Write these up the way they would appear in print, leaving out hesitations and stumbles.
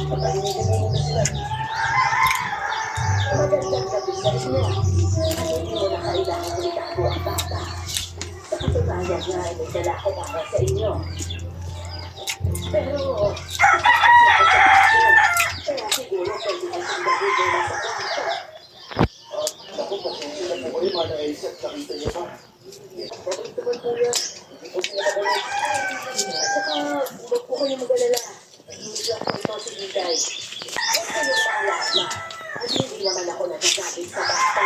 Pagkalinigin mo sila. Magandang gabi sa inyo. At hindi mo na kailangan itago ang bata. Sa katunayan nga ay may dala ko para sa inyo. Pero, kaya siguro pwede mo siyang gagawin na sa kwarto. Naku, pasensya na po kayo, Mana Elsa, nakita niyo pa. Okay naman po yan. Huwag niyo na kami. At saka, huwag po kayo mag-alala. Hindi lang po ito si Itay. Huwag kayong maalala. At hindi naman ako nagkakabit sa bata.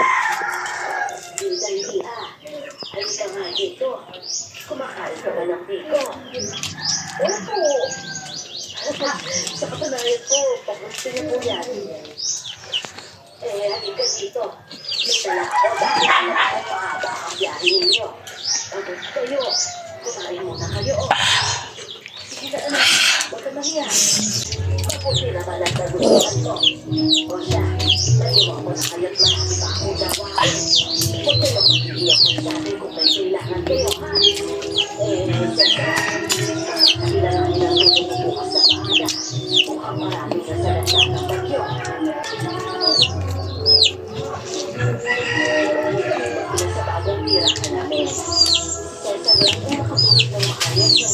Itay, hindi halika nga dito. Kumakain ka ba ng biko? Opo. Sa kapanayan ko, pagusto niyo po yan. Halika dito. May dala ko dahil alam ko mahaba ang biyahe ninyo. Pagod kayo. Kumain muna kayo. Sige na anak, huwag ka mahiya. Mabuti naman ang kagustuhan ko. O siya, naiwan ko na kayo't marami pa akong gawain. Huwag kayo mag-iiyak magsabi kung may kailangan kayo, ha? Siyempre, kailangan nilang bukas sa maaga. Mukhang marami na sa lasa ng bagyo. Sa bagong tira ka namin. Cesar lang ay nakatulog ng maayos ng